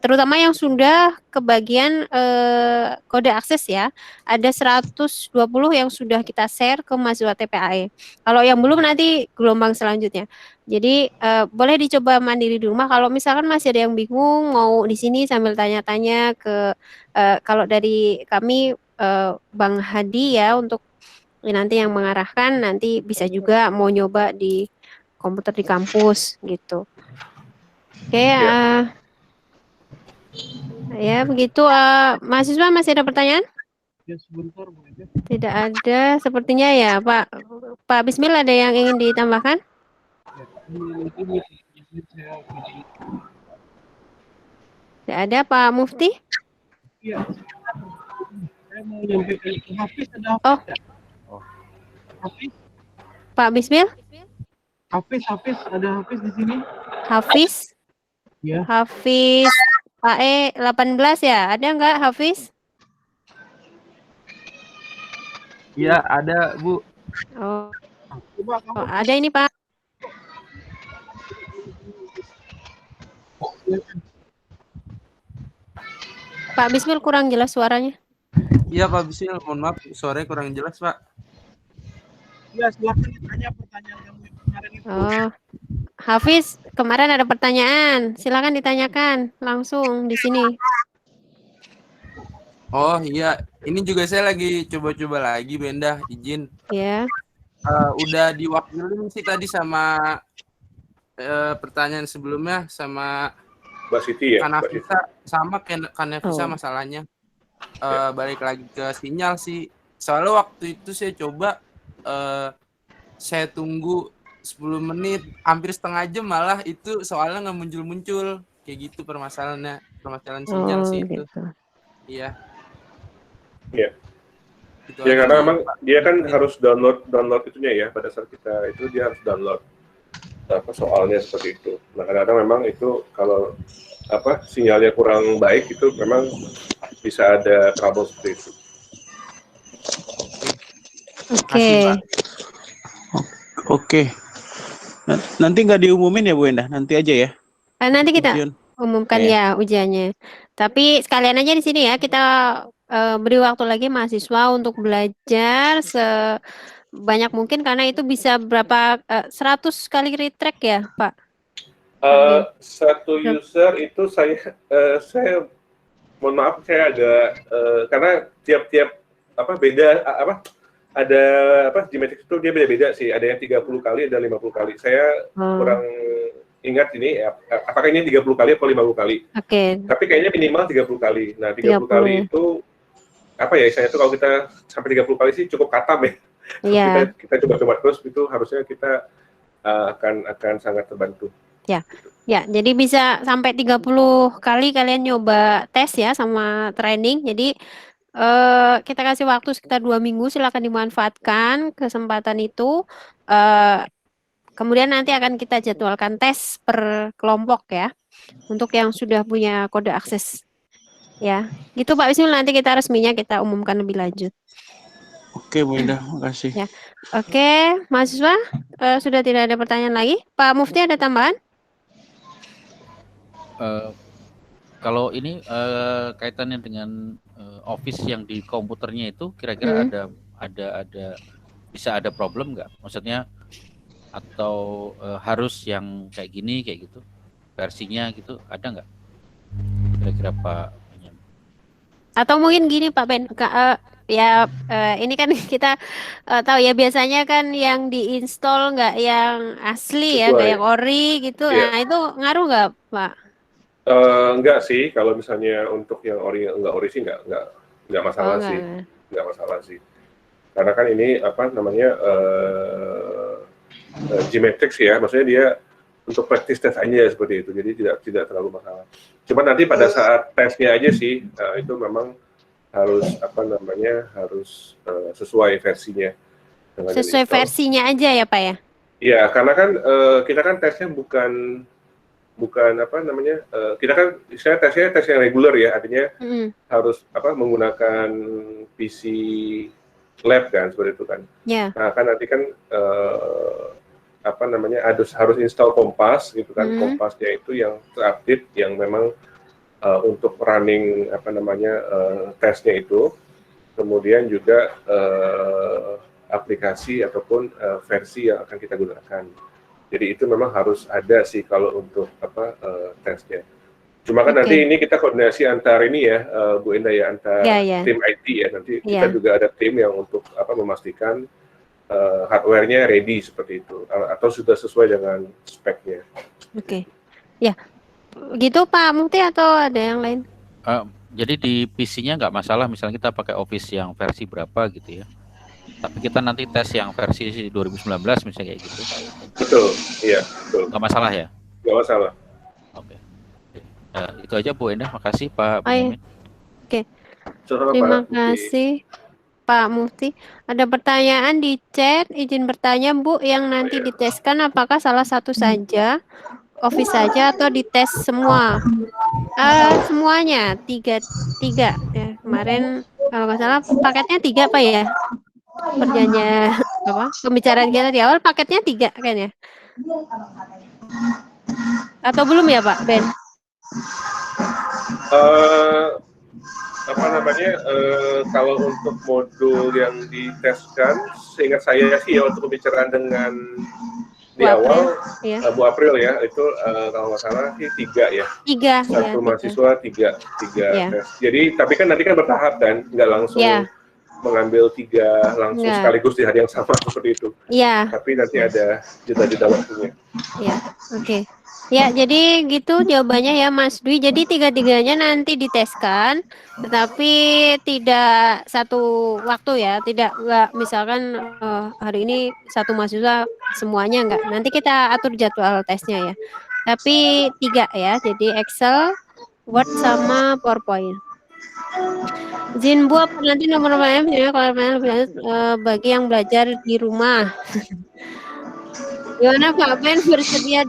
terutama yang sudah kebagian kode akses ya, ada 120 yang sudah kita share ke mahasiswa TPAE. Kalau yang belum nanti gelombang selanjutnya. Jadi boleh dicoba mandiri di rumah. Kalau misalkan masih ada yang bingung, mau di sini sambil tanya-tanya ke kalau dari kami Bang Hadi ya untuk nanti yang mengarahkan, nanti bisa juga mau nyoba di komputer di kampus gitu. Oke, ya begitu. Mahasiswa masih ada pertanyaan? Ya sebentar Bu. Tidak ada sepertinya ya Pak Bismil, ada yang ingin ditambahkan? Tidak ada Pak Mufti? Iya. Saya mau nyampaikan ke Hafiz, ada Hafiz. Hafiz. Pak Bismil? Hafiz, ada Hafiz di sini? Hafiz? Ya. Hafiz AE 18 ya? Ada nggak Hafiz? Iya, ada, Bu. Oh, Coba kamu. ada ini Pak. Pak Bismil kurang jelas suaranya. Iya, Pak Bismil, mohon maaf, suaranya kurang jelas, Pak. Ya, silakan ditanya pertanyaan kamu yang kemarin itu. Oh, Hafiz, kemarin ada pertanyaan. Silakan ditanyakan langsung di sini. Oh iya, ini juga saya lagi coba-coba lagi, Benda, izin. Ya. Udah diwakilin sih tadi sama pertanyaan sebelumnya sama Mbak Siti ya. Kanavisa, sama Kanavisa masalahnya. Balik lagi ke sinyal sih. Soalnya waktu itu saya coba saya tunggu 10 menit, hampir setengah jam malah itu soalnya nggak muncul-muncul. Kayak gitu permasalahan sinyal sih itu. Gitu. Iya. Iya. Gitu Ya aja karena sih, memang Pak. dia kan harus download itunya ya, pada saat kita itu dia harus download soalnya seperti itu. Nah kadang-kadang memang itu kalau sinyalnya kurang baik itu memang bisa ada trouble seperti itu. Oke. Oke. Nanti nggak diumumin ya Bu Endah, nanti aja ya. Nanti kita Ujian. umumkan Oke. ya ujiannya. Tapi sekalian aja di sini ya kita beri waktu lagi mahasiswa untuk belajar sebanyak mungkin karena itu bisa berapa 100 kali retrack ya, Pak? Satu user itu saya mohon maaf saya agak karena tiap-tiap beda ada Gmatrix itu dia beda-beda sih, ada yang 30 kali ada 50 kali. Saya kurang ingat ini apakah ini 30 kali atau 50 kali. Oke. Tapi kayaknya minimal 30 kali. Nah, 30 kali itu saya tuh kalau kita sampai 30 kali sih cukup katam ya. Iya. Kita coba-coba terus itu harusnya kita akan sangat terbantu. Ya, jadi bisa sampai 30 kali kalian nyoba tes ya sama training. Jadi kita kasih waktu sekitar 2 minggu, silakan dimanfaatkan kesempatan itu. Kemudian nanti akan kita jadwalkan tes per kelompok ya, untuk yang sudah punya kode akses. Ya, gitu Pak Wisnu, nanti kita resminya kita umumkan lebih lanjut. Oke Bu Endah, makasih. Ya, oke, mahasiswa sudah tidak ada pertanyaan lagi. Pak Mufti ada tambahan? Kalau ini kaitannya dengan Office yang di komputernya itu kira-kira ada bisa ada problem nggak? Maksudnya atau harus yang kayak gini kayak gitu versinya gitu ada nggak? Kira-kira Pak? Atau mungkin gini Pak Ben, ini kan kita tahu ya biasanya kan yang diinstal nggak yang asli ya, nggak yang ori gitu. Nah itu ngaruh nggak Pak? Enggak sih, kalau misalnya untuk yang nggak ori sih nggak masalah sih, nggak masalah sih. Karena kan ini Gmatrix ya, maksudnya dia untuk practice test aja seperti itu, jadi tidak terlalu masalah. Cuma nanti pada saat tesnya aja sih itu memang harus harus sesuai versinya. Sesuai versinya aja ya Pak ya? Iya, karena kan kita kan tesnya bukan kita kan tesnya tes yang reguler ya, artinya harus menggunakan PC lab kan seperti itu kan. Yeah. Nah kan nanti kan harus install Kompas gitu kan. Kompasnya itu yang terupdate yang memang untuk running tesnya itu, kemudian juga aplikasi ataupun versi yang akan kita gunakan. Jadi itu memang harus ada sih kalau untuk tesnya. Cuma kan nanti ini kita koordinasi antar ini ya Bu Endah ya, antar tim IT ya, nanti kita juga ada tim yang untuk memastikan hardware-nya ready seperti itu atau sudah sesuai dengan speknya. Oke. Ya. Gitu Pak Mufti atau ada yang lain? Jadi di PC-nya nggak masalah misalnya kita pakai Office yang versi berapa gitu ya. Tapi kita nanti tes yang versi 2019 misalnya kayak gitu. Betul, iya, betul. Nggak masalah ya? Nggak masalah. Oke. Itu aja Bu Endah, makasih Pak Benyamin. Oke. Terima kasih Pak Mufti. Ada pertanyaan di chat, izin bertanya Bu, yang nanti diteskan apakah salah satu saja, Office saja atau dites semua? Semuanya, tiga ya. Kemarin kalau nggak salah paketnya 3 Pak ya? Perjanjian pembicaraan kita di awal paketnya 3 kan ya? Atau belum ya Pak Ben? Kalau untuk modul yang diteskan, seingat saya sih ya untuk pembicaraan dengan di awal Bu April ya, itu kalau nggak salah sih 3 ya. 3. Satu mahasiswa 3 tes. Jadi tapi kan nanti kan bertahap kan, nggak langsung mengambil 3 langsung sekaligus di hari yang sama seperti itu. Iya. Tapi nanti ada jeda-jeda waktunya. Iya, oke. Ya, jadi gitu jawabannya ya Mas Dwi. Jadi 3-3-nya nanti diteskan, tetapi tidak satu waktu ya. Nggak misalkan hari ini satu mahasiswa semuanya enggak. Nanti kita atur jadwal tesnya ya. Tapi 3 ya. Jadi Excel, Word sama PowerPoint. Izin Bu, nanti nomor ya kalau bagi yang belajar di rumah. Gimana Pak Ben, bersedia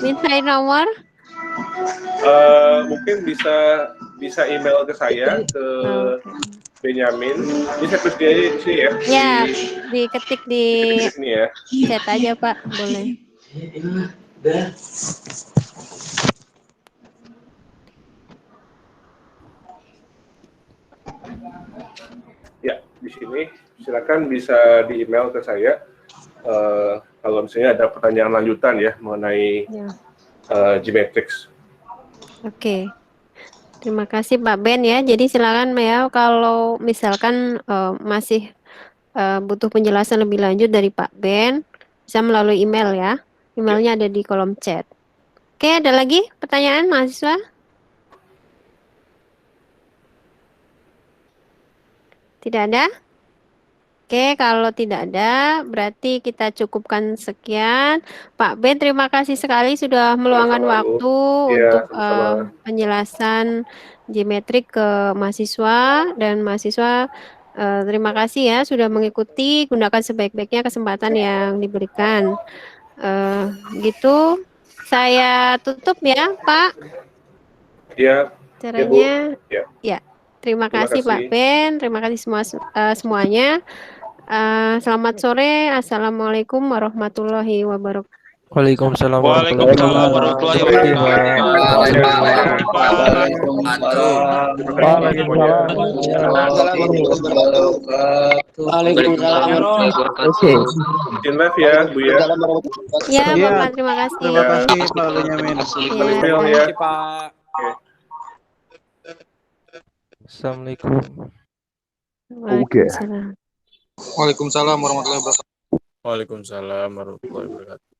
mintain nomor? Mungkin bisa email ke saya ke Benyamin. Ini saya tulis di sini ya. Ya, diketik di Di sini ya. chat aja Pak, boleh. Ya, di sini silakan bisa di email ke saya kalau misalnya ada pertanyaan lanjutan ya mengenai Ya. Gmatrix. Oke. Terima kasih Pak Ben ya. Jadi silakan ya kalau misalkan masih butuh penjelasan lebih lanjut dari Pak Ben, bisa melalui email ya. Emailnya ada di kolom chat. Oke, ada lagi pertanyaan mahasiswa? Tidak ada? Oke, kalau tidak ada, berarti kita cukupkan sekian. Pak Ben, terima kasih sekali sudah meluangkan Sama-sama, Bu. waktu Iya, untuk sama-sama. penjelasan Gmetrik ke mahasiswa dan mahasiswa. Terima kasih ya sudah mengikuti. Gunakan sebaik-baiknya kesempatan yang diberikan. Gitu. Saya tutup ya, Pak. Iya, Caranya. Ya. Ya. Terima Terima kasih Pak kasih. Ben. Terima kasih semuanya. Selamat sore. Assalamualaikum warahmatullahi wabarakatuh. Waalaikumsalam Waalaikumsalam warahmatullahi Izin live ya, Bu ya. Ya, Iya, Bapak, terima kasih. Terima kasih Pak Benyamin. Email ya. Pak. Assalamualaikum. Waalaikumsalam. Waalaikumsalam warahmatullahi wabarakatuh. Waalaikumsalam warahmatullahi wabarakatuh.